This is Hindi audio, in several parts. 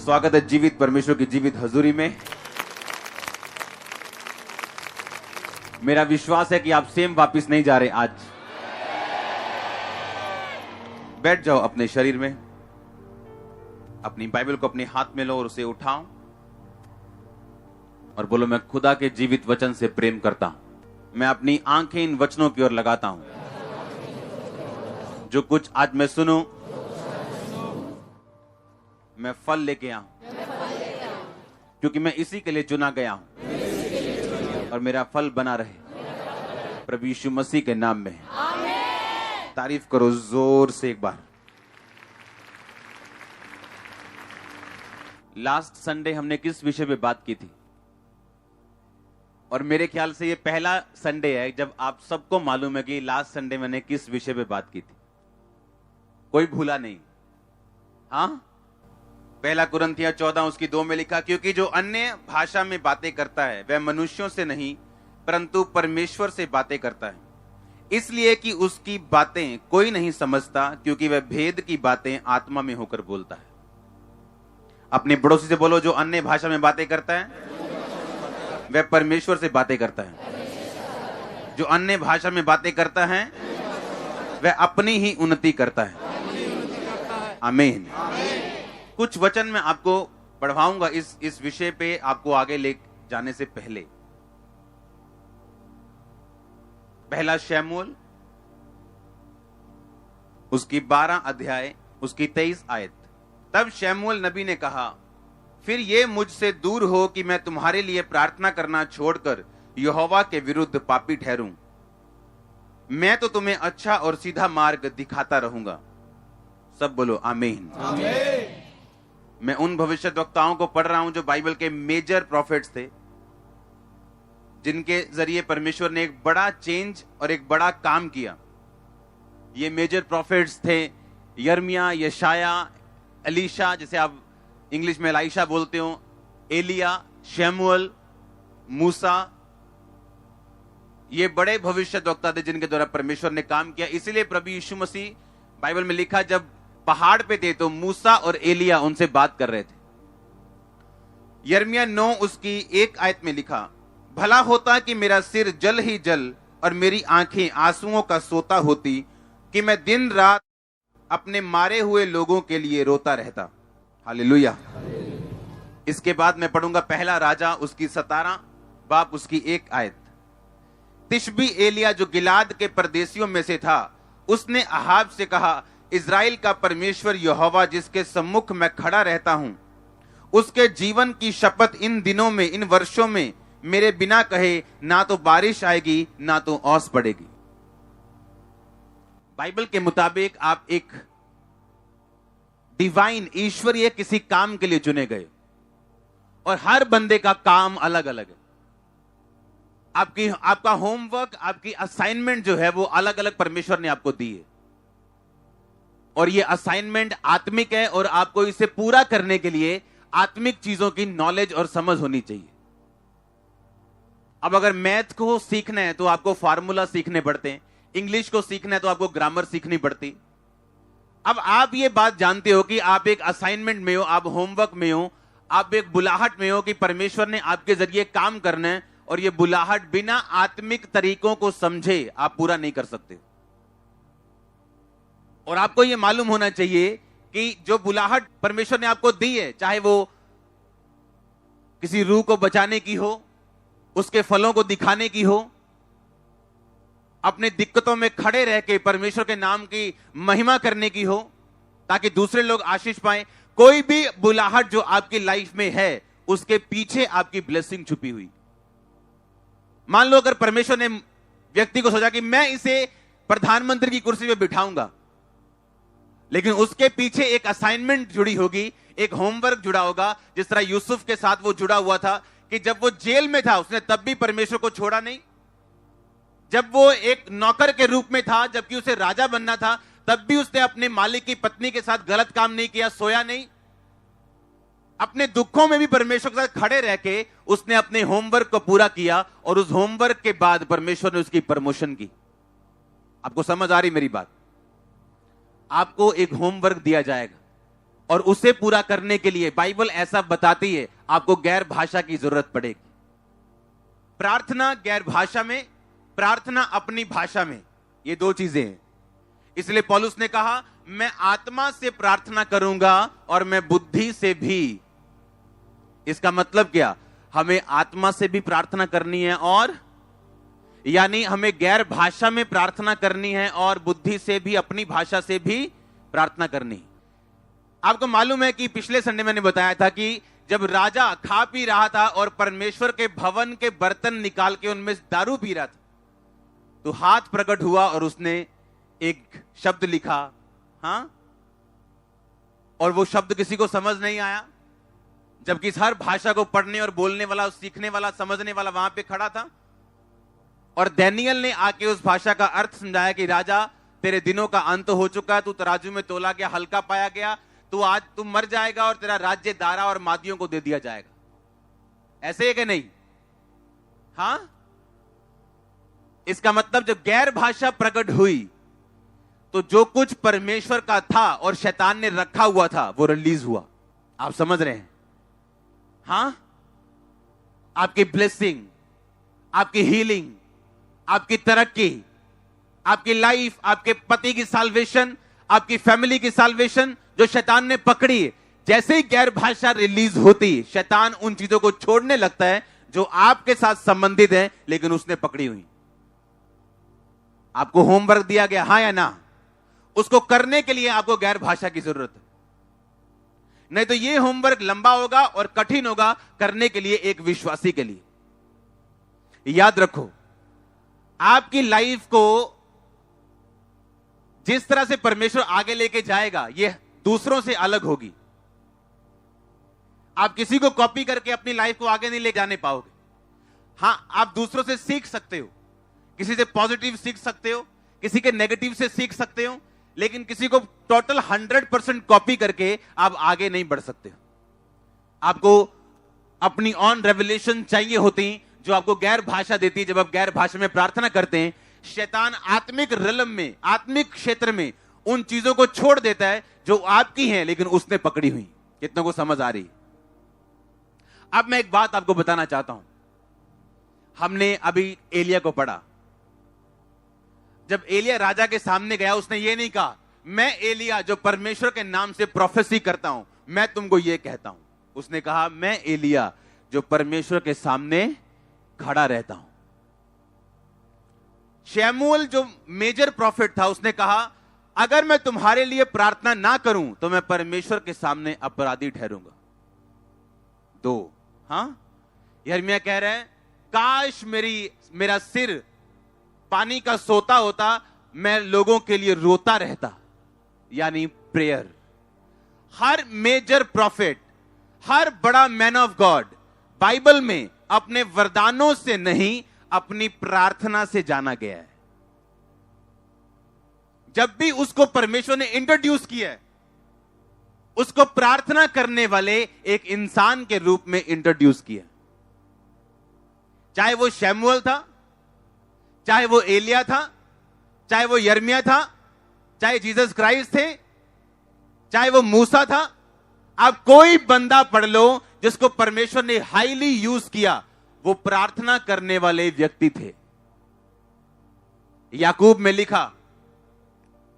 स्वागत है जीवित परमेश्वर की जीवित हजूरी में। मेरा विश्वास है कि आप सेम वापस नहीं जा रहे। आज बैठ जाओ अपने शरीर में, अपनी बाइबल को अपने हाथ में लो और उसे उठाओ और बोलो, मैं खुदा के जीवित वचन से प्रेम करता हूं। मैं अपनी आंखें इन वचनों की ओर लगाता हूं। जो कुछ आज मैं सुनूं, मैं फल लेके आऊं, क्योंकि मैं इसी के लिए चुना गया हूं और मेरा फल बना रहे प्रभु यीशु मसीह के नाम में। तारीफ करो जोर से एक बार। लास्ट संडे हमने किस विषय पे बात की थी? और मेरे ख्याल से ये पहला संडे है जब आप सबको मालूम है कि लास्ट संडे मैंने किस विषय पे बात की थी। कोई भूला नहीं? हाँ, पहला कुरिन्थियों 14 उसकी 2 में लिखा, क्योंकि जो अन्य भाषा में बातें करता है वह मनुष्यों से नहीं परंतु परमेश्वर से बातें करता है, इसलिए कि उसकी बातें कोई नहीं समझता, क्योंकि वह भेद की बातें आत्मा में होकर बोलता है। अपने पड़ोसी से बोलो, जो अन्य भाषा में बातें करता है वह परमेश्वर से बातें करता है। जो अन्य भाषा में बातें करता है वह अपनी ही उन्नति करता है। आमीन। कुछ वचन मैं आपको पढ़वाऊंगा इस विषय पे, आपको आगे ले जाने से पहले। पहला शमूएल उसकी 12 अध्याय उसकी 23 आयत। तब शमूएल नबी ने कहा, फिर ये मुझसे दूर हो कि मैं तुम्हारे लिए प्रार्थना करना छोड़कर यहोवा के विरुद्ध पापी ठहरूं। मैं तो तुम्हें अच्छा और सीधा मार्ग दिखाता रहूंगा। सब बोलो आमीन। आमीन। मैं उन भविष्यद्वक्ताओं को पढ़ रहा हूं जो बाइबल के मेजर प्रॉफिट्स थे, जिनके जरिए परमेश्वर ने एक बड़ा चेंज और एक बड़ा काम किया। ये मेजर प्रॉफिट्स थे यिर्मयाह, यशाया, एलीशा, जिसे आप इंग्लिश में एलाइशा बोलते हो, एलिया, शमूएल, मूसा। ये बड़े भविष्यद्वक्ता थे जिनके द्वारा परमेश्वर ने काम किया। इसीलिए प्रभु यीशु मसीह, बाइबल में लिखा, जब पहाड़ पे थे तो मूसा और एलिया उनसे बात कर रहे थे। यिर्मयाह 9 उसकी 1 आयत में लिखा, भला होता कि मेरा सिर जल ही जल और मेरी आंखें आंसुओं का सोता होती, कि मैं दिन रात अपने मारे हुए लोगों के लिए रोता रहता। हालेलुया। इसके बाद मैं पढ़ूंगा पहला राजा उसकी 17 बाब उसकी 1 आयत। तिशबी एलिया जो गिलाद के परदेशियों में से था, उसने अहाब से कहा, इज़राइल का परमेश्वर यहोवा जिसके सम्मुख मैं खड़ा रहता हूं, उसके जीवन की शपथ, इन दिनों में, इन वर्षों में मेरे बिना कहे ना तो बारिश आएगी ना तो ओस पड़ेगी। बाइबल के मुताबिक आप एक डिवाइन, ईश्वरीय किसी काम के लिए चुने गए, और हर बंदे का काम अलग अलग है। आपका होमवर्क, आपकी असाइनमेंट जो है वो अलग अलग परमेश्वर ने आपको दी है, और ये असाइनमेंट आत्मिक है, और आपको इसे पूरा करने के लिए आत्मिक चीजों की नॉलेज और समझ होनी चाहिए। अब अगर मैथ को सीखना है तो आपको फार्मूला सीखने पड़ते हैं, इंग्लिश को सीखना है तो आपको ग्रामर सीखनी पड़ती। अब आप ये बात जानते हो कि आप एक असाइनमेंट में हो, आप होमवर्क में हो, आप एक बुलाहट में हो कि परमेश्वर ने आपके जरिए काम करना है, और ये बुलाहट बिना आत्मिक तरीकों को समझे आप पूरा नहीं कर सकते। और आपको यह मालूम होना चाहिए कि जो बुलाहट परमेश्वर ने आपको दी है, चाहे वो किसी रूह को बचाने की हो, उसके फलों को दिखाने की हो, अपने दिक्कतों में खड़े रह के परमेश्वर के नाम की महिमा करने की हो, ताकि दूसरे लोग आशीष पाएं, कोई भी बुलाहट जो आपकी लाइफ में है, उसके पीछे आपकी ब्लेसिंग छुपी हुई। मान लो अगर परमेश्वर ने व्यक्ति को सोचा कि मैं इसे प्रधानमंत्री की कुर्सी पे बिठाऊंगा, लेकिन उसके पीछे एक असाइनमेंट जुड़ी होगी, एक होमवर्क जुड़ा होगा। जिस तरह यूसुफ के साथ वो जुड़ा हुआ था कि जब वो जेल में था उसने तब भी परमेश्वर को छोड़ा नहीं, जब वो एक नौकर के रूप में था, जबकि उसे राजा बनना था, तब भी उसने अपने मालिक की पत्नी के साथ गलत काम नहीं किया, सोया नहीं। अपने दुखों में भी परमेश्वर के साथ खड़े रह के उसने अपने होमवर्क को पूरा किया, और उस होमवर्क के बाद परमेश्वर ने उसकी प्रमोशन की। आपको समझ आ रही मेरी बात? आपको एक होमवर्क दिया जाएगा, और उसे पूरा करने के लिए बाइबल ऐसा बताती है आपको गैर भाषा की जरूरत पड़ेगी। प्रार्थना गैर भाषा में, प्रार्थना अपनी भाषा में, ये दो चीजें हैं। इसलिए पौलुस ने कहा मैं आत्मा से प्रार्थना करूंगा और मैं बुद्धि से भी। इसका मतलब क्या? हमें आत्मा से भी प्रार्थना करनी है और यानी हमें गैर भाषा में प्रार्थना करनी है और बुद्धि से भी, अपनी भाषा से भी प्रार्थना करनी। आपको मालूम है कि पिछले संडे मैंने बताया था कि जब राजा खा पी रहा था और परमेश्वर के भवन के बर्तन निकाल के उनमें दारू पी रहा था, तो हाथ प्रकट हुआ और उसने एक शब्द लिखा। हां, और वो शब्द किसी को समझ नहीं आया, जबकि हर भाषा को पढ़ने और बोलने वाला, सीखने वाला, समझने वाला वहां पे खड़ा था। और दानियेल ने आके उस भाषा का अर्थ समझाया कि राजा, तेरे दिनों का अंत हो चुका है, तू तराजू में तोला गया, हल्का पाया गया, तू आज तू मर जाएगा और तेरा राज्य दारा और मादियों को दे दिया जाएगा। ऐसे है कि नहीं? हां, इसका मतलब जब गैर भाषा प्रकट हुई तो जो कुछ परमेश्वर का था और शैतान ने रखा हुआ था वो रिलीज हुआ। आप समझ रहे हैं? हां, आपकी ब्लेसिंग, आपकी हीलिंग, आपकी तरक्की, आपकी लाइफ, आपके पति की साल्वेशन, आपकी फैमिली की साल्वेशन जो शैतान ने पकड़ी, जैसे ही गैर भाषा रिलीज होती, शैतान उन चीजों को छोड़ने लगता है जो आपके साथ संबंधित है लेकिन उसने पकड़ी हुई। आपको होमवर्क दिया गया, हां या ना, उसको करने के लिए आपको गैर भाषा की जरूरत है। नहीं तो यह होमवर्क लंबा होगा और कठिन होगा करने के लिए एक विश्वासी के लिए। याद रखो, आपकी लाइफ को जिस तरह से परमेश्वर आगे लेके जाएगा यह दूसरों से अलग होगी। आप किसी को कॉपी करके अपनी लाइफ को आगे नहीं ले जाने पाओगे। हां, आप दूसरों से सीख सकते हो, किसी से पॉजिटिव सीख सकते हो, किसी के नेगेटिव से सीख सकते हो, लेकिन किसी को टोटल 100% कॉपी करके आप आगे नहीं बढ़ सकते। आपको अपनी ऑन रेवलेशन चाहिए होती जो आपको गैर भाषा देती है। जब आप गैर भाषा में प्रार्थना करते हैं, शैतान आत्मिक रिलम में, आत्मिक क्षेत्र में उन चीजों को छोड़ देता है जो आपकी हैं लेकिन उसने पकड़ी हुई। कितनों को समझ आ रही? अब मैं एक बात आपको बताना चाहता हूं। हमने अभी एलिया को पढ़ा। जब एलिया राजा के सामने गया, उसने ये नहीं कहा मैं एलिया जो परमेश्वर के नाम से प्रोफेसी करता हूं, मैं तुमको ये कहता हूं। उसने कहा मैं एलिया जो परमेश्वर के सामने खड़ा रहता हूं। शमूएल जो मेजर प्रॉफिट था, उसने कहा अगर मैं तुम्हारे लिए प्रार्थना ना करूं तो मैं परमेश्वर के सामने अपराधी ठहरूंगा। दो, हां, यिर्मयाह कह रहे हैं काश मेरा सिर पानी का सोता होता, मैं लोगों के लिए रोता रहता, यानी प्रेयर। हर मेजर प्रॉफिट, हर बड़ा मैन ऑफ गॉड बाइबल में अपने वरदानों से नहीं, अपनी प्रार्थना से जाना गया है। जब भी उसको परमेश्वर ने इंट्रोड्यूस किया है, उसको प्रार्थना करने वाले एक इंसान के रूप में इंट्रोड्यूस किया। चाहे वो शमूएल था, चाहे वो एलिया था, चाहे वो यिर्मयाह था, चाहे जीसस क्राइस्ट थे, चाहे वो मूसा था। आप कोई बंदा पढ़ लो जिसको परमेश्वर ने हाईली यूज किया, वो प्रार्थना करने वाले व्यक्ति थे। याकूब में लिखा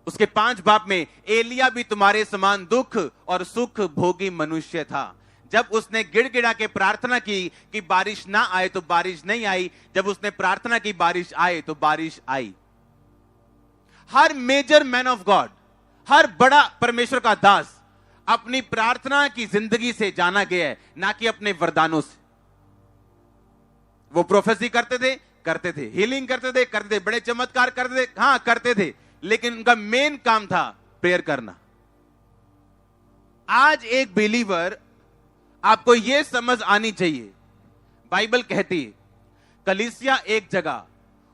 उसके 5 बाब में, एलिया भी तुम्हारे समान दुख और सुख भोगी मनुष्य था। जब उसने गिड़गिड़ा के प्रार्थना की कि बारिश ना आए तो बारिश नहीं आई, जब उसने प्रार्थना की बारिश आए तो बारिश आई। हर मेजर मैन ऑफ गॉड, हर बड़ा परमेश्वर का दास अपनी प्रार्थना की जिंदगी से जाना गया है, ना कि अपने वरदानों से। वो प्रोफेसी करते थे, हीलिंग करते थे, बड़े चमत्कार करते थे, हां करते थे, लेकिन उनका मेन काम था प्रेयर करना। आज एक बिलीवर, आपको यह समझ आनी चाहिए, बाइबल कहती है कलीसिया एक जगह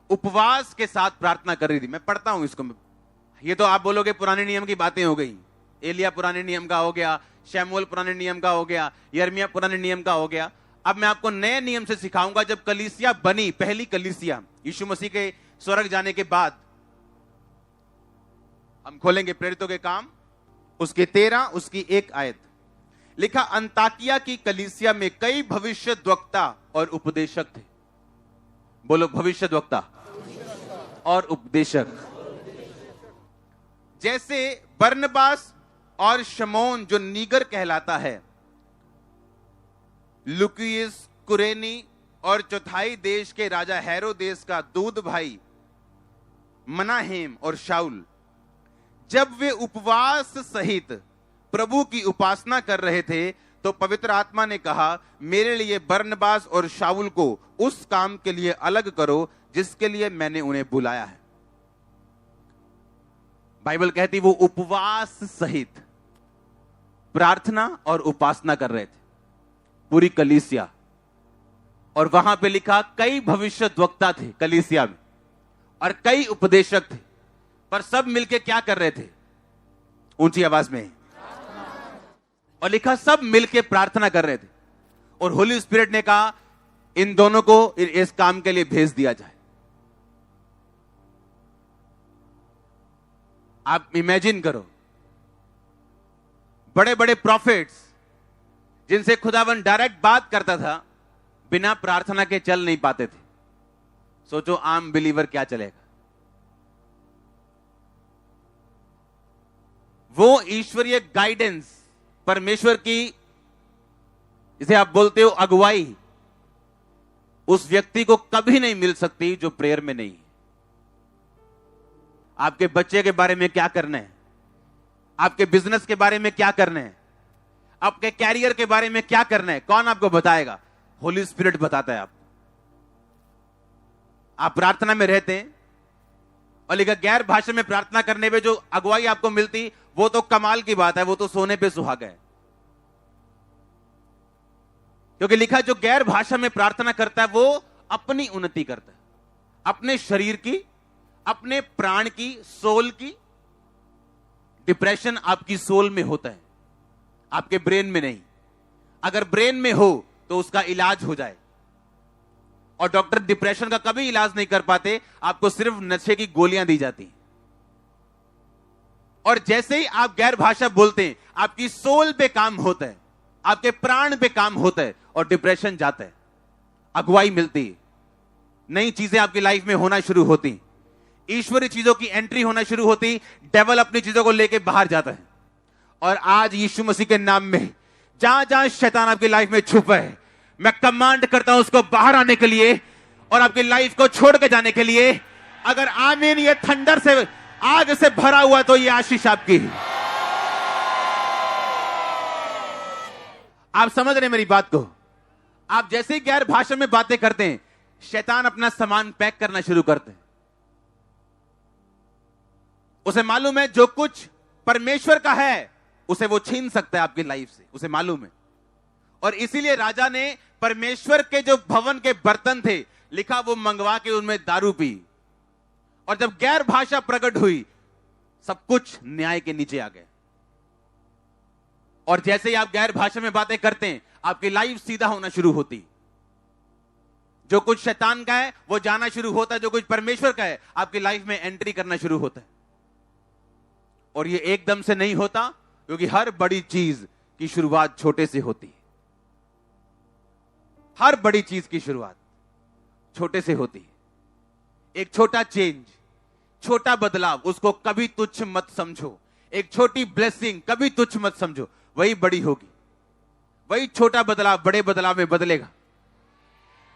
उपवास के साथ प्रार्थना कर रही थी। मैं पढ़ता हूं इसको। ये तो आप बोलोगे पुराने नियम की बातें हो गई, एलिया पुराने नियम का हो गया, शमूएल पुराने नियम का हो गया, यिर्मयाह पुराने नियम का हो गया। अब मैं आपको नए नियम से सिखाऊंगा। जब कलीसिया बनी, पहली कलीसिया यीशु मसीह के स्वर्ग जाने के बाद, हम खोलेंगे प्रेरितों के काम उसके 13 उसकी 1 आयत लिखा, अंताकिया की कलीसिया में कई भविष्यद्वक्ता और उपदेशक थे। बोलो भविष्यद्वक्ता और उपदेशक, जैसे बरनबास और शमौन जो नीगर कहलाता है, लुकियुस कुरेनी और चौथाई देश के राजा हेरोदेस का दूध भाई मनाहेम और शाऊल, जब वे उपवास सहित प्रभु की उपासना कर रहे थे तो पवित्र आत्मा ने कहा, मेरे लिए बरनबास और शाऊल को उस काम के लिए अलग करो जिसके लिए मैंने उन्हें बुलाया है। बाइबल कहती वो उपवास सहित प्रार्थना और उपासना कर रहे थे, पूरी कलीसिया। और वहां पे लिखा कई भविष्यद्वक्ता थे कलीसिया में और कई उपदेशक थे, पर सब मिलके क्या कर रहे थे? ऊंची आवाज में। और लिखा सब मिलके प्रार्थना कर रहे थे और होली स्पिरिट ने कहा इन दोनों को इस काम के लिए भेज दिया जाए। आप इमेजिन करो, बड़े बड़े प्रॉफिट्स जिनसे खुदावन डायरेक्ट बात करता था, बिना प्रार्थना के चल नहीं पाते थे। सोचो आम बिलीवर क्या चलेगा। वो ईश्वरीय गाइडेंस, परमेश्वर की जिसे आप बोलते हो अगुवाई, उस व्यक्ति को कभी नहीं मिल सकती जो प्रेयर में नहीं है। आपके बच्चे के बारे में क्या करना है, आपके बिजनेस के बारे में क्या करना है, आपके कैरियर के बारे में क्या करना है, कौन आपको बताएगा? होली स्पिरिट बताता है आपको। आप प्रार्थना में रहते हैं और लिखा गैर भाषा में प्रार्थना करने में जो अगुवाई आपको मिलती, वो तो कमाल की बात है, वो तो सोने पे सुहागा है। क्योंकि लिखा जो गैर भाषा में प्रार्थना करता है वो अपनी उन्नति करता है, अपने शरीर की, अपने प्राण की, सोल की। डिप्रेशन आपकी सोल में होता है, आपके ब्रेन में नहीं। अगर ब्रेन में हो तो उसका इलाज हो जाए, और डॉक्टर डिप्रेशन का कभी इलाज नहीं कर पाते, आपको सिर्फ नशे की गोलियां दी जाती हैं। और जैसे ही आप गैर भाषा बोलते हैं, आपकी सोल पे काम होता है, आपके प्राण पे काम होता है और डिप्रेशन जाता है, अगुवाई मिलती है, नई चीजें आपकी लाइफ में होना शुरू होती, ईश्वरीय चीजों की एंट्री होना शुरू होती, डेविल अपनी चीजों को लेके बाहर जाता है। और आज यीशु मसीह के नाम में जहां जहां शैतान आपकी लाइफ में छुपा है, मैं कमांड करता हूं उसको बाहर आने के लिए और आपकी लाइफ को छोड़ के जाने के लिए। अगर आमीन ये थंडर से, आग से भरा हुआ, तो ये आशीष आपकी। आप समझ रहे हैं मेरी बात को? आप जैसे ही गैर भाषा में बातें करते हैं, शैतान अपना सामान पैक करना शुरू करते हैं। उसे मालूम है जो कुछ परमेश्वर का है उसे वो छीन सकता है आपकी लाइफ से, उसे मालूम है। और इसीलिए राजा ने परमेश्वर के जो भवन के बर्तन थे, लिखा वो मंगवा के उनमें दारू पी। और जब गैर भाषा प्रकट हुई, सब कुछ न्याय के नीचे आ गए। और जैसे ही आप गैर भाषा में बातें करते हैं, आपकी लाइफ सीधा होना शुरू होती। जो कुछ शैतान का है वो जाना शुरू होता है, जो कुछ परमेश्वर का है आपकी लाइफ में एंट्री करना शुरू होता है। और ये एकदम से नहीं होता, क्योंकि हर बड़ी चीज की शुरुआत छोटे से होती है। हर बड़ी चीज की शुरुआत छोटे से होती है। एक छोटा चेंज, छोटा बदलाव, उसको कभी तुच्छ मत समझो। एक छोटी ब्लेसिंग कभी तुच्छ मत समझो, वही बड़ी होगी। वही छोटा बदलाव बड़े बदलाव में बदलेगा।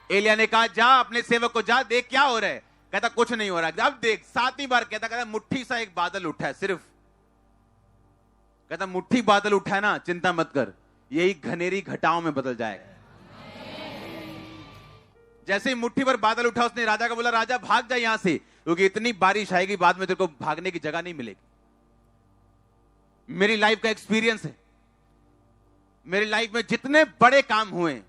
एलिया ने कहा जा अपने सेवक को जा, देख क्या हो रहा है। कहता कुछ नहीं हो रहा है। अब देख, 7वीं बार कहता मुट्ठी सा एक बादल उठा है सिर्फ। कहता मुट्ठी बादल उठा है ना, चिंता मत कर, यही घनेरी घटाओं में बदल जाएगा। जैसे ही मुट्ठी पर बादल उठा, उसने राजा को बोला राजा भाग जा यहां से, क्योंकि इतनी बारिश आएगी बाद में तेरे को भागने की जगह नहीं मिलेगी। मेरी लाइफ का एक्सपीरियंस है। मेरी लाइफ में जितने बड़े काम हुए,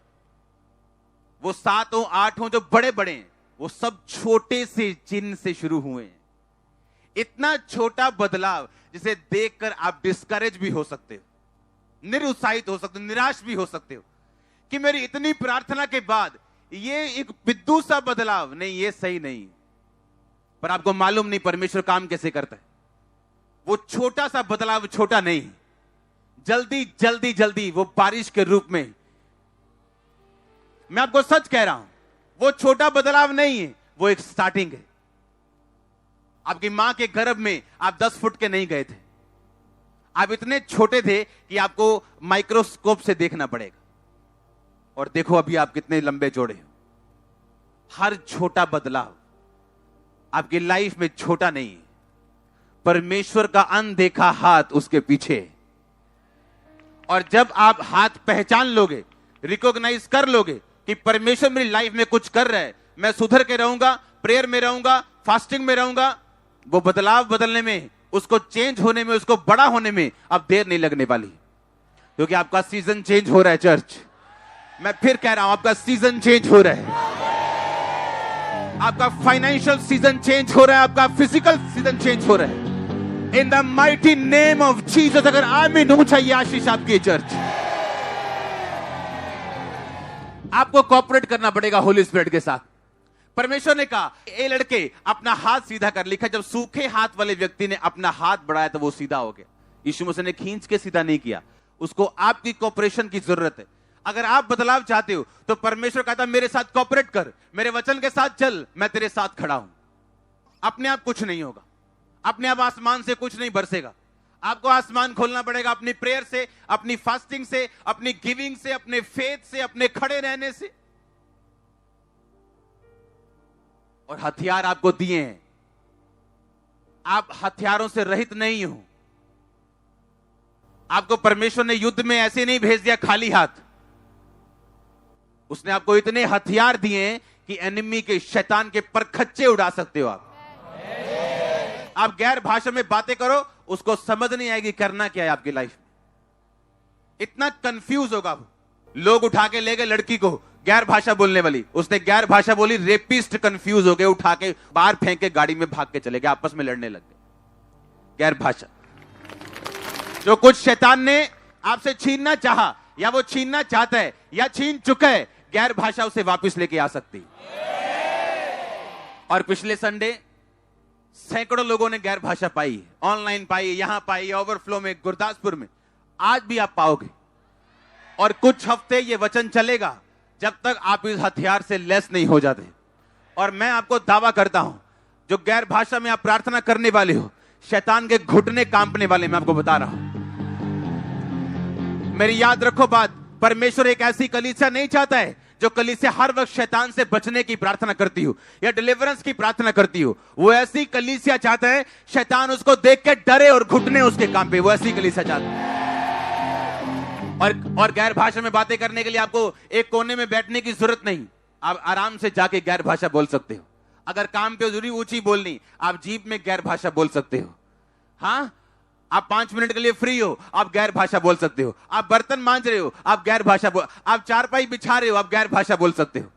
वो 7 हो 8 हो, जो बड़े बड़े हैं, वो सब छोटे से चिन्ह से शुरू हुए हैं। इतना छोटा बदलाव जिसे देखकर आप डिस्करेज भी हो सकते हो, निरुत्साहित हो सकते हो, निराश भी हो सकते हो कि मेरी इतनी प्रार्थना के बाद ये एक बिंदु सा बदलाव नहीं, ये सही नहीं। पर आपको मालूम नहीं परमेश्वर काम कैसे करता है। वो छोटा सा बदलाव छोटा नहीं, जल्दी जल्दी जल्दी वो बारिश के रूप में। मैं आपको सच कह रहा हूं, वो छोटा बदलाव नहीं है, वो एक स्टार्टिंग है। आपकी मां के गर्भ में आप 10 फुट के नहीं गए थे, आप इतने छोटे थे कि आपको माइक्रोस्कोप से देखना पड़ेगा, और देखो अभी आप कितने लंबे चौड़े हो। हर छोटा बदलाव आपकी लाइफ में छोटा नहीं है, परमेश्वर का अनदेखा हाथ उसके पीछे है। और जब आप हाथ पहचान लोगे, रिकॉग्नाइज कर लोगे कि परमेश्वर मेरी लाइफ में कुछ कर रहा है, मैं सुधर के रहूंगा, प्रेयर में रहूंगा, फास्टिंग में रहूंगा, वो बदलाव बदलने में, उसको चेंज होने में, उसको बड़ा होने में अब देर नहीं लगने वाली, क्योंकि आपका सीजन चेंज हो रहा है। चर्च, मैं फिर कह रहा हूं, आपका सीजन चेंज हो रहा है। आपका फाइनेंशियल सीजन चेंज हो रहा है, आपका फिजिकल सीजन चेंज हो रहा है। In the mighty name of Jesus. अगर आमीन हो चाहिए आशीष आपकी चर्च। आपको कोऑपरेट करना पड़ेगा होली स्पिरिट के साथ। परमेश्वर ने कहा, ए लड़के अपना हाथ सीधा कर। लिखा, जब सूखे हाथ वाले व्यक्ति ने अपना हाथ बढ़ाया तो वो सीधा हो गया। यीशु मसीह ने खींच के सीधा नहीं किया, उसको आपकी कोऑपरेशन की जरूरत है। अगर आप बदलाव चाहते हो तो परमेश्वर कहता, मेरे साथ कोऑपरेट कर, मेरे वचन के साथ चल, मैं तेरे साथ खड़ा हूं। अपने आप कुछ नहीं होगा, अपने आप आसमान से कुछ नहीं बरसेगा। आपको आसमान खोलना पड़ेगा अपनी प्रेयर से, अपनी फास्टिंग से, अपनी गिविंग से, अपने फेथ से, अपने खड़े रहने से। और हथियार आपको दिए हैं, आप हथियारों से रहित नहीं हो। आपको परमेश्वर ने युद्ध में ऐसे नहीं भेज दिया खाली हाथ। उसने आपको इतने हथियार दिए हैं कि एनिमी के, शैतान के परखच्चे उड़ा सकते हो आप गैर भाषा में बातें करो, उसको समझ नहीं आएगी करना क्या है आपकी लाइफ में। इतना कंफ्यूज होगा वो। लोग उठा के ले गए लड़की को, गैर भाषा बोलने वाली, उसने गैर भाषा बोली, रेपिस्ट कंफ्यूज हो गए, उठा के बाहर फेंक के गाड़ी में भाग के चले गए, आपस में लड़ने लग गए। गैर भाषा, जो कुछ शैतान ने आपसे छीनना चाहा, या वो छीनना चाहता है, या छीन चुका है, गैर भाषा उसे वापस लेके आ सकती। और पिछले संडे सैकड़ों लोगों ने गैर भाषा पाई, ऑनलाइन पाई, यहां पाई, ओवरफ्लो में, गुरदासपुर में। आज भी आप पाओगे। और कुछ हफ्ते ये वचन चलेगा जब तक आप इस हथियार से लेस नहीं हो जाते। और मैं आपको दावा करता हूं, जो गैर भाषा में आप प्रार्थना करने वाले हो, शैतान के घुटने कांपने वाले, मैं आपको बता रहा हूं। मेरी याद रखो बात, परमेश्वर एक ऐसी कलीसिया नहीं चाहता है जो कलीसिया हर वक्त शैतान से बचने की प्रार्थना करती हो या डिलीवरेंस की प्रार्थना करती हो। वो ऐसी कलीसिया चाहता है शैतान उसको देख के डरे और घुटने उसके काम पे, वो ऐसी कलीसिया चाहता है। और गैर भाषा में बातें करने के लिए आपको एक कोने में बैठने की जरूरत नहीं, आप आराम से जाके गैर भाषा बोल सकते हो। अगर काम पे जरूरी ऊंची बोलनी, आप जीप में गैर भाषा बोल सकते हो। हाँ, आप 5 मिनट के लिए फ्री हो, आप गैर भाषा बोल सकते हो। आप बर्तन मांज रहे हो, आप गैर भाषा बोल, आप चारपाई बिछा रहे हो, आप गैर भाषा बोल सकते हो।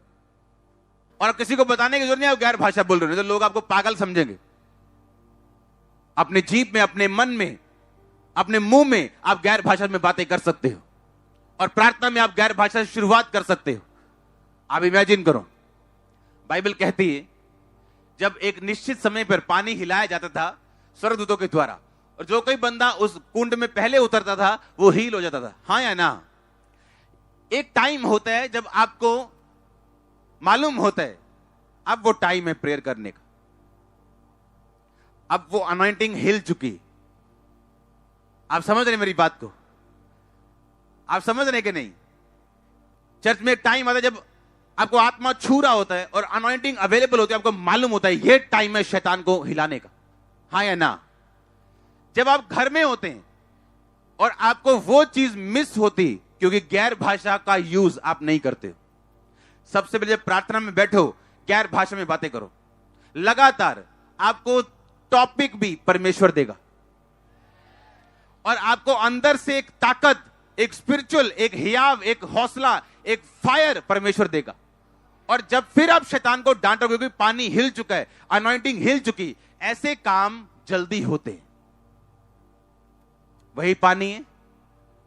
और किसी को बताने की जरूरत नहीं आप गैर भाषा बोल रहे हो, तो लोग आपको पागल समझेंगे। अपने जीभ में, अपने मन में, अपने मुंह में आप गैर भाषा में बातें कर सकते हो। और प्रार्थना में आप गैर भाषा से शुरुआत कर सकते हो। आप इमेजिन करो, बाइबल कहती है जब एक निश्चित समय पर पानी हिलाया जाता था स्वर्गदूतों के द्वारा, और जो कोई बंदा उस कुंड में पहले उतरता था वो हील हो जाता था। हाँ या ना? एक टाइम होता है जब आपको मालूम होता है अब वो टाइम है प्रेयर करने का, अब वो अनॉइंटिंग हिल चुकी। आप समझ रहे मेरी बात को? आप समझ रहे कि नहीं? चर्च में एक टाइम आता है जब आपको आत्मा छू रहा होता है और अनॉइंटिंग अवेलेबल होती है, आपको मालूम होता है ये टाइम है शैतान को हिलाने का। हाँ या ना? जब आप घर में होते हैं और आपको वो चीज मिस होती क्योंकि गैर भाषा का यूज आप नहीं करते। सबसे पहले जब प्रार्थना में बैठो, गैर भाषा में बातें करो। लगातार आपको टॉपिक भी परमेश्वर देगा और आपको अंदर से एक ताकत, एक स्पिरिचुअल, एक हियाव, एक हौसला, एक फायर परमेश्वर देगा। और जब फिर आप शैतान को डांटोगे क्योंकि पानी हिल चुका है, अनॉइंटिंग हिल चुकी, ऐसे काम जल्दी होते हैं। वही पानी है,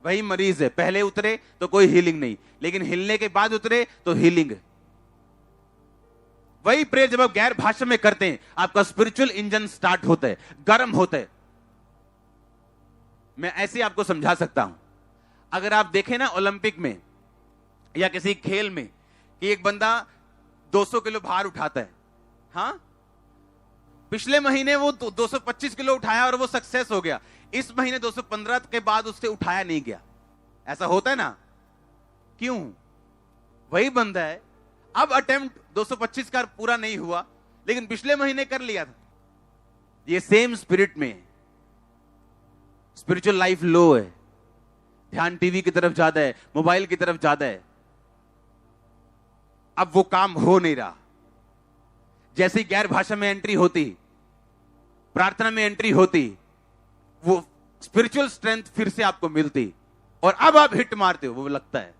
वही मरीज है, पहले उतरे तो कोई हीलिंग नहीं, लेकिन हिलने के बाद उतरे तो हीलिंग है। वही प्रेयर जब आप गैर भाषा में करते हैं, आपका स्पिरिचुअल इंजन स्टार्ट होता है, गर्म होता है। मैं ऐसे आपको समझा सकता हूं, अगर आप देखें ना ओलंपिक में या किसी खेल में कि एक बंदा 200 किलो भार उठाता है, हाँ, पिछले महीने वो 225 किलो उठाया और वो सक्सेस हो गया, इस महीने 215 के बाद उससे उठाया नहीं गया। ऐसा होता है ना, क्यों? वही बंदा है, अब अटेम्प्ट 225 का पूरा नहीं हुआ, लेकिन पिछले महीने कर लिया था। ये सेम स्पिरिट में है। स्पिरिचुअल लाइफ लो है, ध्यान टीवी की तरफ ज्यादा है, मोबाइल की तरफ ज्यादा है, अब वो काम हो नहीं रहा। जैसी गैर भाषा में एंट्री होती, प्रार्थना में एंट्री होती, वो स्पिरिचुअल स्ट्रेंथ फिर से आपको मिलती और अब आप हिट मारते हो, वो लगता है।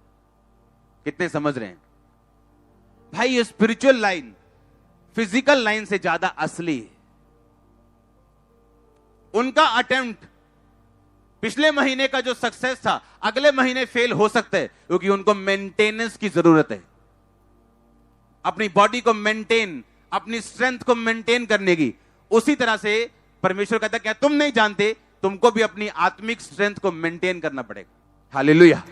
कितने समझ रहे हैं भाई? ये स्पिरिचुअल लाइन फिजिकल लाइन से ज्यादा असली है। उनका अटेम्प्ट पिछले महीने का जो सक्सेस था अगले महीने फेल हो सकता है, क्योंकि उनको मेंटेनेंस की जरूरत है, अपनी बॉडी को मेंटेन, अपनी स्ट्रेंथ को मेंटेन करने की। उसी तरह से परमेश्वर कहता है क्या तुम नहीं जानते, तुमको भी अपनी आत्मिक स्ट्रेंथ को मेंटेन करना पड़ेगा। हालेलुया।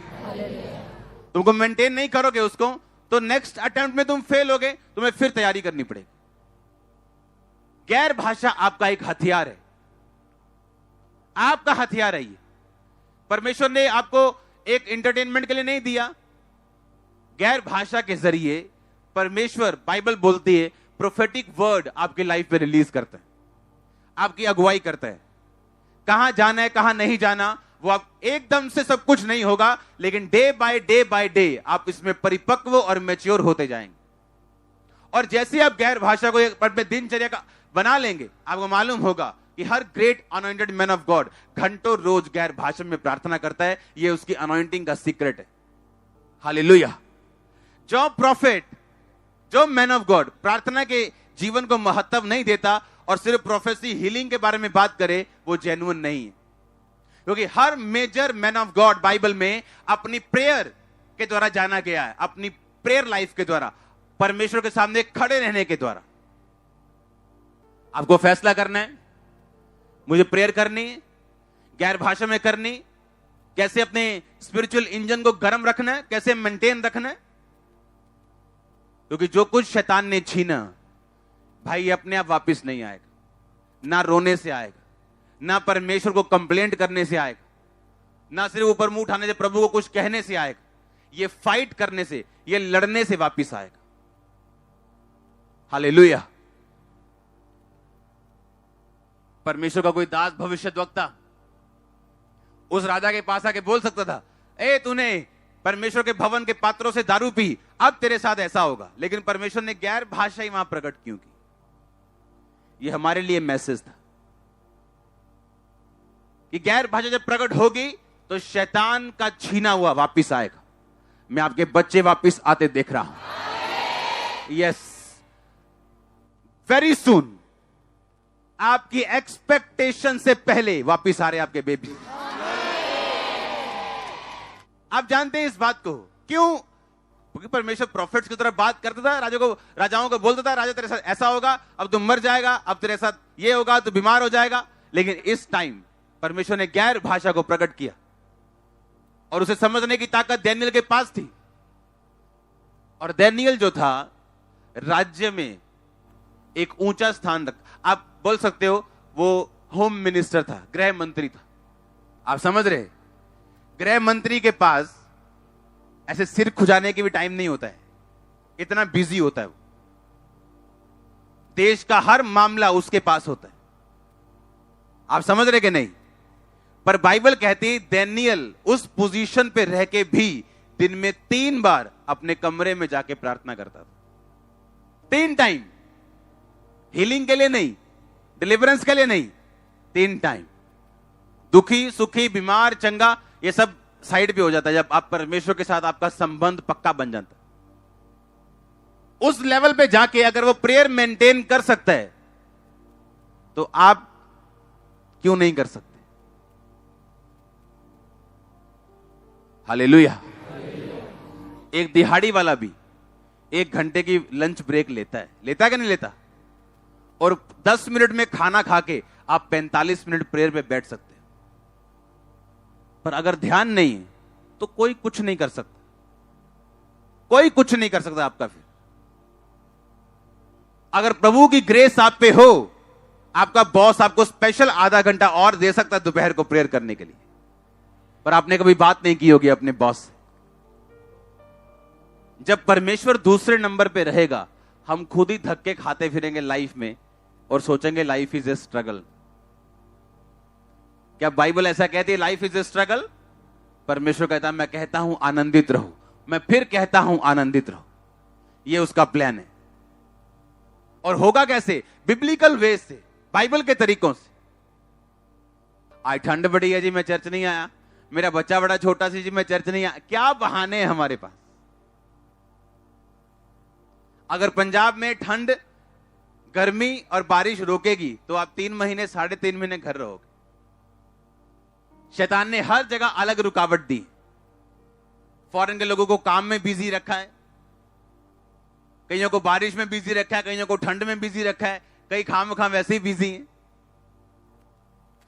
तुमको मेंटेन नहीं करोगे उसको तो नेक्स्ट अटेम्प्ट में तुम फेल होगे, तुम्हें फिर तैयारी करनी पड़ेगी। गैर भाषा आपका एक हथियार है, आपका हथियार है ये। परमेश्वर ने आपको एक एंटरटेनमेंट के लिए नहीं दिया। गैर भाषा के जरिए परमेश्वर, बाइबल बोलती है, प्रोफेटिक वर्ड आपकी लाइफ में रिलीज करता है, आपकी अगुवाई करता है। कहां जाना है, कहां नहीं जाना, वो आप एकदम से सब कुछ नहीं होगा, लेकिन डे बाय डे आप इसमें परिपक्व और मैच्योर होते जाएंगे। और जैसे आप गैर भाषा को एक दिनचर्या का बना लेंगे, आपको मालूम होगा कि हर great anointed man of God घंटों रोज गैर भाषा में प्रार्थना करता है। यह उसकी अनॉइंटिंग का सीक्रेट है। हालेलुया। जो प्रॉफिट, जो मैन ऑफ गॉड प्रार्थना के जीवन को महत्व नहीं देता और सिर्फ प्रोफेसी, हीलिंग के बारे में बात करे, वो जेन्युइन नहीं है। क्योंकि हर major man of God Bible में अपनी प्रेयर के द्वारा जाना गया है, अपनी प्रेयर लाइफ के द्वारा, परमेश्वर के सामने खड़े रहने के द्वारा। आपको फैसला करना है, मुझे प्रेयर करनी है, गैर भाषा में करनी, कैसे अपने स्पिरिचुअल इंजन को गर्म रखना है, कैसे मेंटेन रखना है। क्योंकि जो कुछ शैतान ने छीना भाई, ये अपने आप वापस नहीं आएगा। ना रोने से आएगा, ना परमेश्वर को कंप्लेंट करने से आएगा, ना सिर्फ ऊपर मुंह उठाने से, प्रभु को कुछ कहने से आएगा। ये फाइट करने से, ये लड़ने से वापस आएगा। हालेलुया। परमेश्वर का कोई दास भविष्यद्वक्ता उस राजा के पास आके बोल सकता था, ए तूने परमेश्वर के भवन के पात्रों से दारू पी, अब तेरे साथ ऐसा होगा। लेकिन परमेश्वर ने गैर भाषा ही वहां प्रकट क्यों की? ये हमारे लिए मैसेज था कि गैर भाषा जब प्रकट होगी तो शैतान का छीना हुआ वापिस आएगा। मैं आपके बच्चे वापिस आते देख रहा हूं। यस, वेरी सून, आपकी एक्सपेक्टेशन से पहले वापिस आ रहे आपके बेबी। आप जानते हैं इस बात को क्यों? क्योंकि परमेश्वर प्रॉफिट्स की तरफ बात करता था, राजाओं को बोलता था, राजा तेरे साथ ऐसा होगा, अब तुम मर जाएगा, अब तेरे साथ ये होगा, तू बीमार हो जाएगा। लेकिन इस टाइम परमेश्वर ने गैर भाषा को प्रकट किया और उसे समझने की ताकत डैनियल के पास थी। और डैनियल जो था, राज्य में एक ऊंचा स्थान रख, आप बोल सकते हो वो होम मिनिस्टर था, गृह मंत्री था। आप समझ रहे? गृह मंत्री के पास ऐसे सिर खुजाने की भी टाइम नहीं होता है, इतना बिजी होता है वो। देश का हर मामला उसके पास होता है। आप समझ रहे कि नहीं? पर बाइबल कहती है डैनियल उस पोजीशन पे रह के भी दिन में 3 बार अपने कमरे में जाके प्रार्थना करता था। 3 टाइम, हीलिंग के लिए नहीं, डिलीवरेंस के लिए नहीं, 3 टाइम। दुखी, सुखी, बीमार, चंगा, ये सब साइड पे हो जाता है जब आप परमेश्वर के साथ आपका संबंध पक्का बन जाता है। उस लेवल पे जाके अगर वो प्रेयर मेंटेन कर सकता है तो आप क्यों नहीं कर सकते? हालेलुया। एक दिहाड़ी वाला भी 1 घंटे की लंच ब्रेक लेता है कि नहीं लेता? और 10 मिनट में खाना खा के आप 45 मिनट प्रेयर पे बैठ सकते हैं। पर अगर ध्यान नहीं है तो कोई कुछ नहीं कर सकता, कोई कुछ नहीं कर सकता आपका। फिर अगर प्रभु की ग्रेस आप पे हो, आपका बॉस आपको स्पेशल आधा घंटा और दे सकता है दोपहर को प्रेयर करने के लिए, पर आपने कभी बात नहीं की होगी अपने बॉस से। जब परमेश्वर दूसरे नंबर पे रहेगा, हम खुद ही धक्के खाते फिरेंगे लाइफ में और सोचेंगे लाइफ इज ए स्ट्रगल। क्या बाइबल ऐसा कहती है लाइफ इज ए स्ट्रगल? परमेश्वर कहता है मैं कहता हूं आनंदित रहो, मैं फिर कहता हूं आनंदित रहो। ये उसका प्लान है। और होगा कैसे? बिब्लिकल वे से, बाइबल के तरीकों से। आज ठंड बड़ी है जी, मैं चर्च नहीं आया, मेरा बच्चा बड़ा छोटा सी जी, मैं चर्च नहीं आया। क्या बहाने हैं हमारे पास। अगर पंजाब में ठंड, गर्मी और बारिश रोकेगी तो आप 3 महीने 3.5 महीने घर रहोगे। शैतान ने हर जगह अलग रुकावट दी। फॉरेन के लोगों को काम में बिजी रखा है, कईयों को बारिश में बिजी रखा है, कईयों को ठंड में बिजी रखा है, कई खाम खाम वैसे ही बिजी हैं,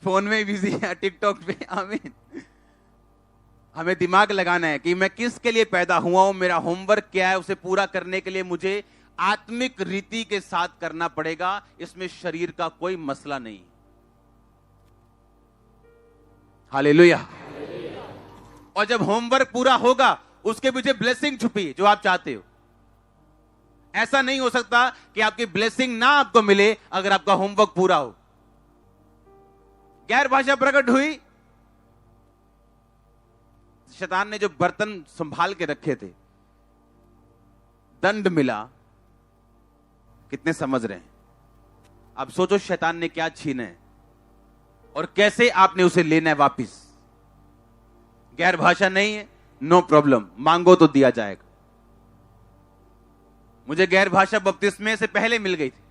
फोन में बिजी है, टिकटॉक पे। आमीन। हमें दिमाग लगाना है कि मैं किसके लिए पैदा हुआ हूं, मेरा होमवर्क क्या है, उसे पूरा करने के लिए मुझे आत्मिक रीति के साथ करना पड़ेगा। इसमें शरीर का कोई मसला नहीं। हालेलुया। और जब होमवर्क पूरा होगा, उसके पीछे ब्लेसिंग छुपी है जो आप चाहते हो। ऐसा नहीं हो सकता कि आपकी ब्लेसिंग ना आपको मिले अगर आपका होमवर्क पूरा हो। गैर भाषा प्रकट हुई। शैतान ने जो बर्तन संभाल के रखे थे, दंड मिला। कितने समझ रहे हैं? अब सोचो शैतान ने क्या छीना है और कैसे आपने उसे लेना है वापिस। गैर भाषा नहीं है, नो प्रॉब्लम, मांगो तो दिया जाएगा। मुझे गैर भाषा बपतिस्मे से पहले मिल गई थी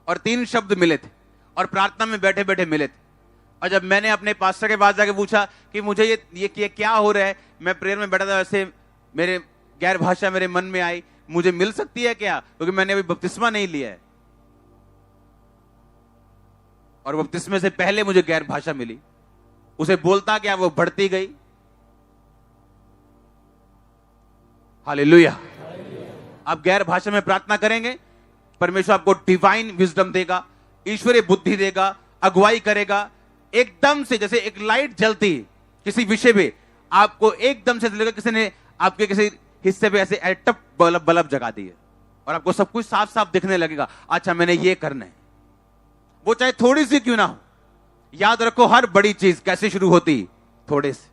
और 3 शब्द मिले थे और प्रार्थना में बैठे बैठे मिले थे। और जब मैंने अपने पास्टर के पास जाके पूछा कि मुझे ये क्या हो रहा है, मैं प्रेयर में बैठा था, वैसे मेरे गैर भाषा मेरे मन में आई, मुझे मिल सकती है क्या? क्योंकि मैंने अभी बपतिस्मा नहीं लिया है और बपतिस्मे से पहले मुझे गैर भाषा मिली। उसे बोलता क्या, वो बढ़ती गई। हालेलुया। आप गैर भाषा में प्रार्थना करेंगे, परमेश्वर आपको डिवाइन विजडम देगा, ईश्वरीय बुद्धि देगा, अगुवाई करेगा। एकदम से जैसे एक लाइट जलती किसी विषय पे, आपको एकदम से लगेगा किसी ने आपके किसी हिस्से पे ऐसे टप बल्ब जगा दिए और आपको सब कुछ साफ साफ दिखने लगेगा। अच्छा, मैंने ये करना है, वो चाहे थोड़ी सी क्यों ना हो। याद रखो, हर बड़ी चीज कैसे शुरू होती? थोड़े से।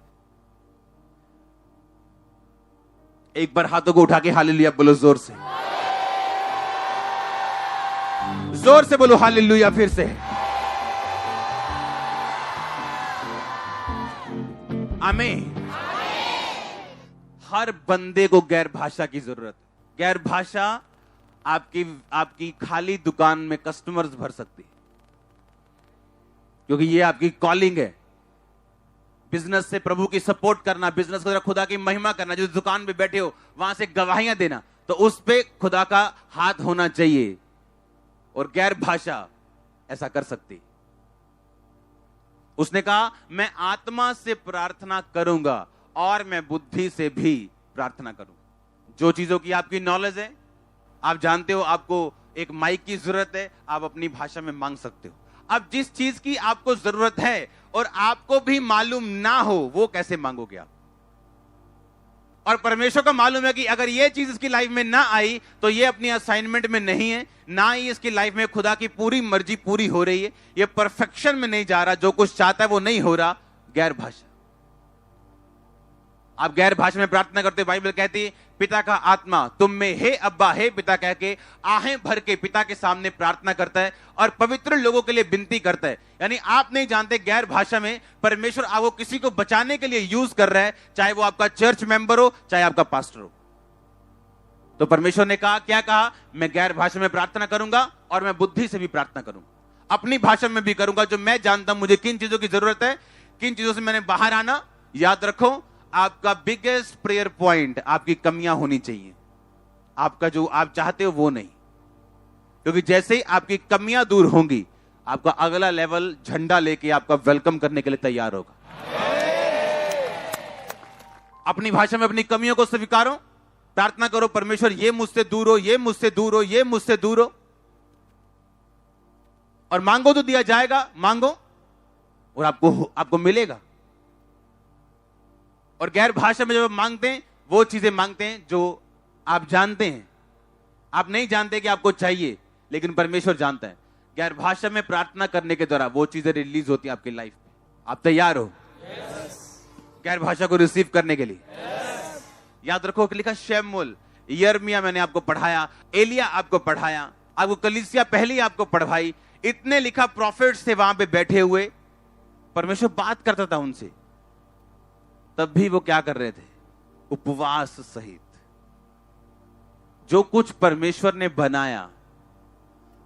एक बार हाथों को उठा के हालेलुया बोलो जोर से, जोर से बोलो हालेलुया। फिर से आमीन। हर बंदे को गैर भाषा की जरूरत है। गैर भाषा आपकी खाली दुकान में कस्टमर्स भर सकती है, क्योंकि ये आपकी कॉलिंग है। बिजनेस से प्रभु की सपोर्ट करना, बिजनेस को खुदा की महिमा करना, जो दुकान पे बैठे हो वहां से गवाहियां देना, तो उस पे खुदा का हाथ होना चाहिए। और गैर भाषा ऐसा कर सकती। उसने कहा मैं आत्मा से प्रार्थना करूंगा और मैं बुद्धि से भी प्रार्थना करूंगा। जो चीजों की आपकी नॉलेज है, आप जानते हो आपको एक माइक की जरूरत है, आप अपनी भाषा में मांग सकते हो। अब जिस चीज की आपको जरूरत है और आपको भी मालूम ना हो, वो कैसे मांगोगे आप? और परमेश्वर को मालूम है कि अगर ये चीज इसकी लाइफ में ना आई तो ये अपनी असाइनमेंट में नहीं है, ना ही इसकी लाइफ में खुदा की पूरी मर्जी पूरी हो रही है, ये परफेक्शन में नहीं जा रहा, जो कुछ चाहता है वो नहीं हो रहा। गैर भाषा। आप गैर भाषा में प्रार्थना करते, बाइबल कहती है पिता का आत्मा तुम में हे अब्बा हे पिता कह के आहें भर के पिता के सामने प्रार्थना करता है और पवित्र लोगों के लिए विनती करता है। यानी आप नहीं जानते गैर भाषा में परमेश्वर आपको किसी को बचाने के लिए यूज कर रहा है, चाहे वो आपका चर्च मेंबर हो, चाहे आपका पास्टर हो। तो परमेश्वर ने कहा, क्या कहा? मैं गैर भाषा में प्रार्थना करूंगा और मैं बुद्धि से भी प्रार्थना करूंगा, अपनी भाषा में भी करूंगा, जो मैं जानता हूं मुझे किन चीजों की जरूरत है, किन चीजों से मैंने बाहर आना। याद रखो, आपका बिगेस्ट प्रेयर पॉइंट आपकी कमियां होनी चाहिए, आपका जो आप चाहते हो वो नहीं। क्योंकि जैसे ही आपकी कमियां दूर होंगी, आपका अगला लेवल झंडा लेके आपका वेलकम करने के लिए तैयार होगा। अपनी भाषा में अपनी कमियों को स्वीकारो, प्रार्थना करो, परमेश्वर ये मुझसे दूर हो, ये मुझसे दूर हो, ये मुझसे दूर हो। और मांगो तो दिया जाएगा, मांगो और आपको मिलेगा। और गैर भाषा में जब आप मांगते हैं, वो चीजें मांगते हैं जो आप जानते हैं। आप नहीं जानते कि आपको चाहिए, लेकिन परमेश्वर जानता है। गैर भाषा में प्रार्थना करने के द्वारा वो चीजें रिलीज होती है आपकी लाइफ में। आप तैयार हो गैर भाषा को रिसीव करने के लिए? याद रखो कि लिखा शैमुएल, यिर्मयाह मैंने आपको पढ़ाया, एलिया आपको पढ़ाया, आपको कलीसिया पहले आपको पढ़ाई, इतने लिखा प्रॉफिट्स थे वहां पे बैठे हुए, परमेश्वर बात करता था उनसे, तब भी वो क्या कर रहे थे? उपवास सहित। जो कुछ परमेश्वर ने बनाया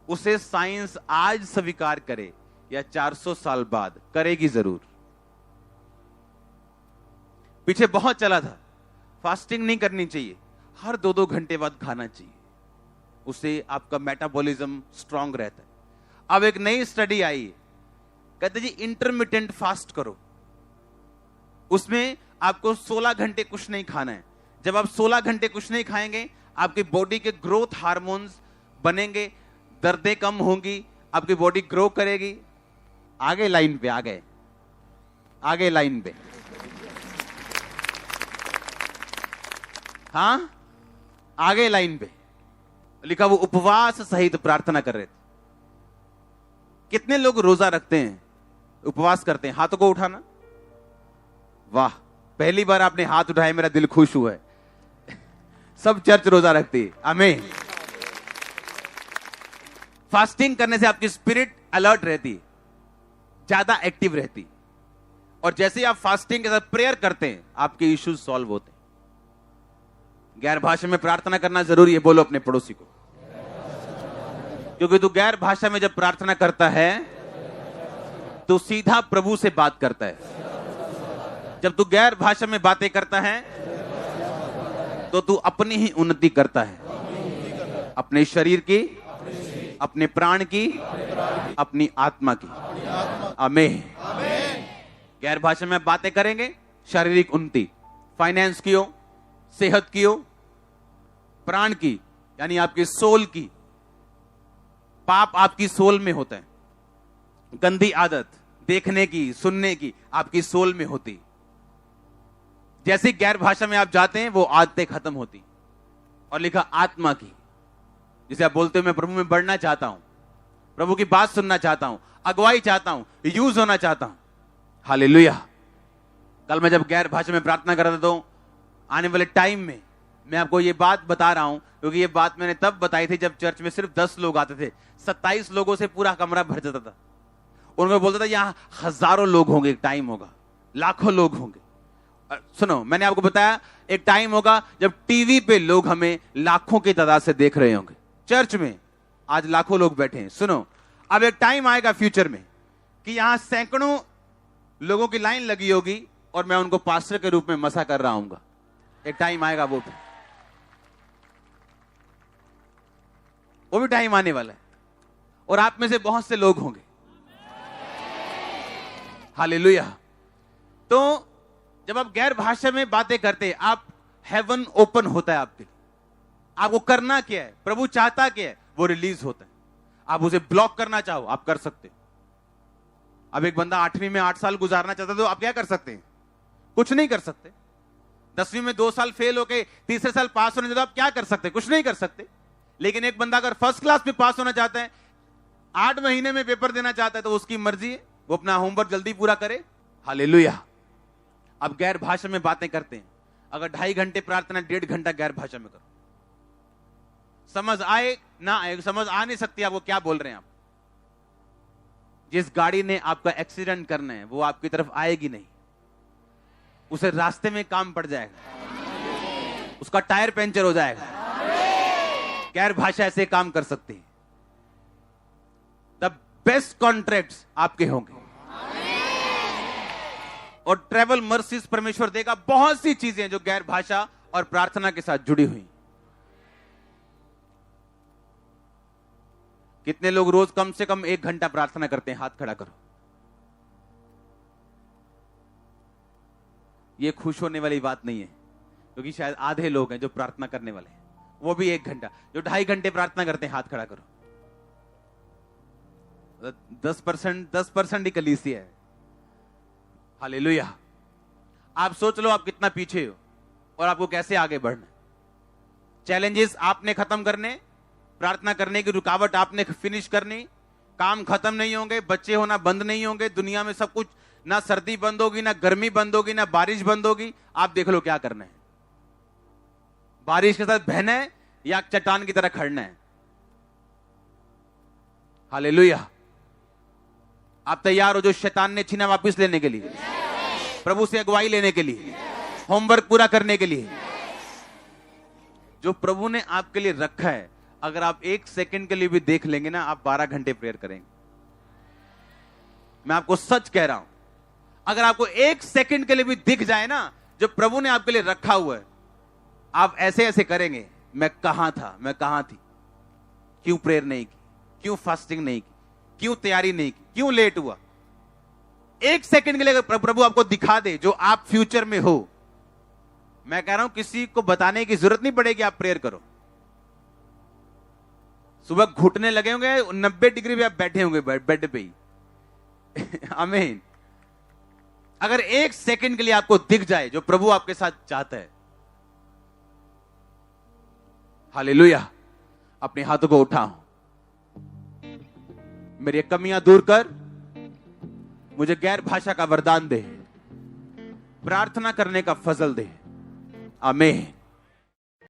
उसे साइंस आज स्वीकार करे या 400 साल बाद, करेगी जरूर। पीछे बहुत चला था, फास्टिंग नहीं करनी चाहिए, हर 2-2 घंटे बाद खाना चाहिए, उससे आपका मेटाबॉलिज्म स्ट्रांग रहता है। अब एक नई स्टडी आई, कहते जी इंटरमिटेंट फास्ट करो, उसमें आपको 16 घंटे कुछ नहीं खाना है। जब आप 16 घंटे कुछ नहीं खाएंगे, आपकी बॉडी के ग्रोथ हार्मोन्स बनेंगे, दर्दें कम होंगी, आपकी बॉडी ग्रो करेगी। आगे लाइन पे, आगे लाइन पे, हाँ आगे लाइन पे लिखा, वो उपवास सहित प्रार्थना कर रहे थे। कितने लोग रोजा रखते हैं, उपवास करते हैं? हाथों को उठाना। वाह, पहली बार आपने हाथ उठाए, मेरा दिल खुश हुआ है। सब चर्च रोजा रखती है, आमीन। फास्टिंग करने से आपकी स्पिरिट अलर्ट रहती है, ज्यादा एक्टिव रहती, और जैसे ही आप फास्टिंग के साथ प्रेयर करते हैं, आपके इश्यूज सॉल्व होते हैं। गैर भाषा में प्रार्थना करना जरूरी है, बोलो अपने पड़ोसी को, क्योंकि तू गैर भाषा में जब प्रार्थना करता है तो सीधा प्रभु से बात करता है। जब तू गैर भाषा में बातें करता है तो तू अपनी ही उन्नति करता है, अपने शरीर की, अपने प्राण की, अपनी आत्मा की। आमीन। गैर भाषा में बातें करेंगे, शारीरिक उन्नति, फाइनेंस की हो, सेहत की हो, प्राण की यानी आपकी सोल की। पाप आपकी सोल में होता है, गंदी आदत देखने की, सुनने की आपकी सोल में होती। जैसे गैर भाषा में आप जाते हैं, वो आदतें खत्म होती। और लिखा आत्मा की, जिसे आप बोलते हो मैं प्रभु में बढ़ना चाहता हूं, प्रभु की बात सुनना चाहता हूं, अगुवाई चाहता हूं, यूज होना चाहता हूं। हालेलुया। कल मैं जब गैर भाषा में प्रार्थना कर रहा था, तो आने वाले टाइम में मैं आपको ये बात बता रहा हूं, क्योंकि ये बात मैंने तब बताई थी जब चर्च में सिर्फ 10 लोग आते थे, 27 लोगों से पूरा कमरा भर जाता था। उनको बोलता था यहां हजारों लोग होंगे, एक टाइम होगा लाखों लोग होंगे। सुनो, मैंने आपको बताया एक टाइम होगा जब टीवी पे लोग हमें लाखों की तादाद से देख रहे होंगे। चर्च में आज लाखों लोग बैठे हैं। सुनो, अब एक टाइम आएगा फ्यूचर में कि यहां सैकड़ों लोगों की लाइन लगी होगी और मैं उनको पास्टर के रूप में मसा कर रहा हूंगा। एक टाइम आएगा, वो भी टाइम आने वाला है, और आप में से बहुत से लोग होंगे। हालेलुया। तो जब आप गैर भाषा में बातें करते हैं, आप हेवन ओपन होता है आपके लिए। आपको करना क्या है, प्रभु चाहता क्या है, वो रिलीज होता है। आप उसे ब्लॉक करना चाहो, आप कर सकते हो। अब एक बंदा 8वीं में 8 साल गुजारना चाहता है, तो आप क्या कर सकते हैं? कुछ नहीं कर सकते। 10वीं में 2 साल फेल होके तीसरे साल पास होने तो आप क्या कर सकते? कुछ नहीं कर सकते। लेकिन एक बंदा अगर फर्स्ट क्लास में पास होना चाहता है, 8 महीने में पेपर देना चाहता है, तो उसकी मर्जी है, वो अपना होमवर्क जल्दी पूरा करे। हालेलुया। अब गैर भाषा में बातें करते हैं, अगर 2.5 घंटे प्रार्थना, 1.5 घंटा गैर भाषा में करो। समझ आए ना आए, समझ आ नहीं सकती आपको क्या बोल रहे हैं आप। जिस गाड़ी ने आपका एक्सीडेंट करना है वो आपकी तरफ आएगी नहीं, उसे रास्ते में काम पड़ जाएगा, उसका टायर पंचर हो जाएगा। गैर भाषा ऐसे काम कर सकती है। द बेस्ट कॉन्ट्रैक्ट्स आपके होंगे, और ट्रेवल मर्सीज परमेश्वर देगा। बहुत सी चीजें जो गैर भाषा और प्रार्थना के साथ जुड़ी हुई। कितने लोग रोज कम से कम 1 घंटा प्रार्थना करते हैं? हाथ खड़ा करो। ये खुश होने वाली बात नहीं है, क्योंकि शायद आधे लोग हैं जो प्रार्थना करने वाले हैं, वो भी 1 घंटा। जो 2.5 घंटे प्रार्थना करते हैं, हाथ खड़ा करो। 10% ही कलीसिया है। हालेलुया। आप सोच लो आप कितना पीछे हो और आपको कैसे आगे बढ़ना। चैलेंजेस आपने खत्म करने, प्रार्थना करने की रुकावट आपने फिनिश करनी। काम खत्म नहीं होंगे, बच्चे होना बंद नहीं होंगे, दुनिया में सब कुछ, ना सर्दी बंद होगी, ना गर्मी बंद होगी, ना बारिश बंद होगी। आप देख लो क्या करना है। बारिश के साथ बहना है या चट्टान की तरह खड़ना है। हालेलुया। आप तैयार हो जो शैतान ने छीना वापस लेने के लिए, प्रभु से अगुवाई लेने के लिए, होमवर्क पूरा करने के लिए? जो प्रभु ने आपके लिए रखा है, अगर आप 1 सेकंड के लिए भी देख लेंगे ना, आप 12 घंटे प्रेयर करेंगे। मैं आपको सच कह रहा हूं, अगर आपको 1 सेकंड के लिए भी दिख जाए ना, जो प्रभु ने आपके लिए रखा हुआ है, आप ऐसे ऐसे करेंगे, मैं कहां था, मैं कहां थी, क्यों प्रेयर नहीं की, क्यों फास्टिंग नहीं की, क्यों तैयारी नहीं की, क्यों लेट हुआ। 1 सेकंड के लिए अगर प्रभु आपको दिखा दे जो आप फ्यूचर में हो, मैं कह रहा हूं किसी को बताने की जरूरत नहीं पड़ेगी, आप प्रेयर करो। सुबह घुटने लगे होंगे, 90 डिग्री पे आप बैठे होंगे बेड पे ही। आमीन। अगर 1 सेकंड के लिए आपको दिख जाए जो प्रभु आपके साथ चाहता है, हालेलुया, अपने हाथों को उठाओ। मेरी कमियां दूर कर, मुझे गैर भाषा का वरदान दे, प्रार्थना करने का फजल दे। आमीन।